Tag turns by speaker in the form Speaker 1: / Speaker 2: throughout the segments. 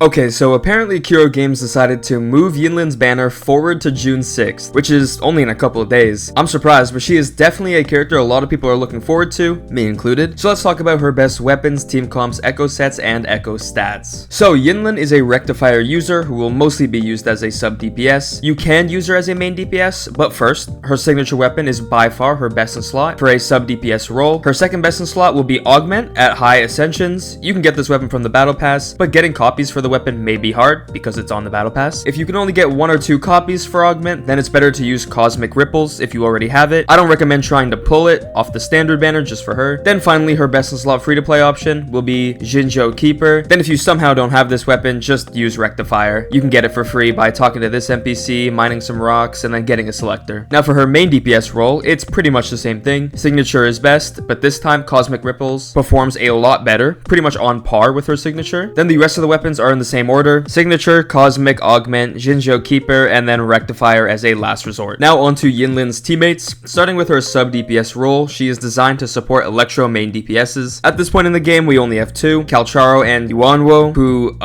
Speaker 1: Okay, so apparently Kuro Games decided to move Yinlin's banner forward to June 6th, which is only in a couple of days. I'm surprised, but she is definitely a character a lot of people are looking forward to, me included. So let's talk about her best weapons, team comps, echo sets, and echo stats. So Yinlin is a rectifier user who will mostly be used as a sub DPS. You can use her as a main DPS, but first, her signature weapon is by far her best in slot for a sub DPS role. Her second best in slot will be Augment at high ascensions. You can get this weapon from the battle pass, but getting copies for the weapon may be hard because it's on the battle pass. If you can only get 1 or 2 copies for Augment, then it's better to use Cosmic Ripples if you already have it. I don't recommend trying to pull it off the standard banner just for her. Then finally, her best in slot free to play option will be Jinjo Keeper. Then if you somehow don't have this weapon, just use Rectifier. You can get it for free by talking to this NPC, mining some rocks, and then getting a selector. Now for her main DPS role, it's pretty much the same thing. Signature is best, but this time Cosmic Ripples performs a lot better, pretty much on par with her signature. Then the rest of the weapons are in the same order. Signature, Cosmic, Augment, Jinjo Keeper, and then Rectifier as a last resort. Now onto Yinlin's teammates. Starting with her sub DPS role, she is designed to support Electro main DPSs. At this point in the game, we only have 2, Calcharo and Yuanwo, who,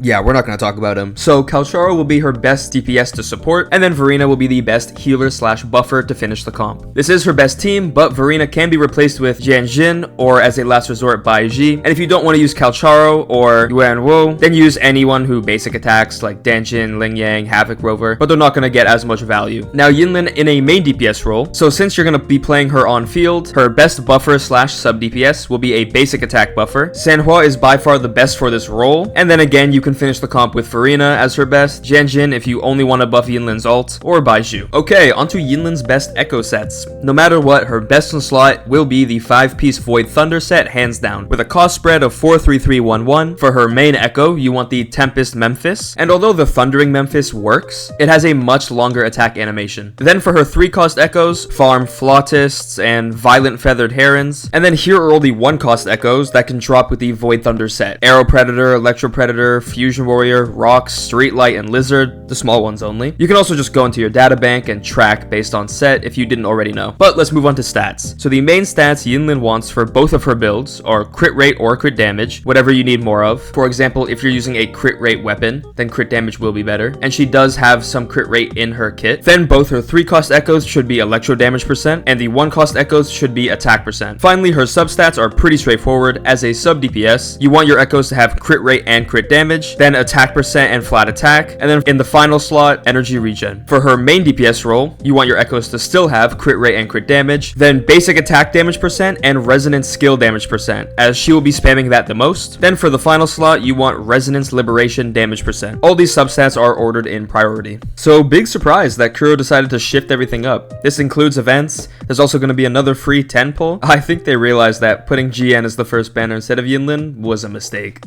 Speaker 1: yeah, we're not going to talk about him. So Calcharo will be her best DPS to support, and then Verena will be the best healer slash buffer to finish the comp. This is her best team, but Verena can be replaced with Jiyan or as a last resort Bai Ji. And if you don't want to use Calcharo or Yuanwo, then use anyone who basic attacks like Danjin, Ling Yang, Havoc Rover, but they're not going to get as much value. Now Yinlin in a main DPS role, so since you're going to be playing her on field, her best buffer slash sub DPS will be a basic attack buffer. Sanhua is by far the best for this role, and then again you can finish the comp with Verena as her best, Jiyan if you only want to buff Yinlin's ult, or Baizhu. Okay, onto Yinlin's best echo sets. No matter what, her best in slot will be the 5-piece Void Thunder set hands down, with a cost spread of 4-3-3-1-1. For her main echo, you want the Tempest Memphis, and although the Thundering Memphis works, it has a much longer attack animation. Then for her 3-cost echoes, farm Flautists and Violent Feathered Herons, and then here are all the 1-cost echoes that can drop with the Void Thunder set. Arrow Predator, Electro Predator, Fusion Warrior, Rocks, Streetlight, and Lizard, the small ones only. You can also just go into your data bank and track based on set if you didn't already know. But let's move on to stats. So the main stats Yinlin wants for both of her builds are crit rate or crit damage, whatever you need more of. For example, if you're using a crit rate weapon, then crit damage will be better, and she does have some crit rate in her kit. Then both her 3-cost echoes should be electro damage percent, and the 1-cost echoes should be attack percent. Finally, her substats are pretty straightforward. As a sub DPS, you want your echoes to have crit rate and crit damage, then attack percent and flat attack, and then in the final slot, energy regen. For her main DPS role, you want your echoes to still have crit rate and crit damage, then basic attack damage percent and resonance skill damage percent, as she will be spamming that the most. Then for the final slot, you want resonance liberation damage percent. All these substats are ordered in priority. So big surprise that Kuro decided to shift everything up. This includes events. There's also going to be another free 10 pull. I think they realized that putting Jiyan as the first banner instead of Yinlin was a mistake.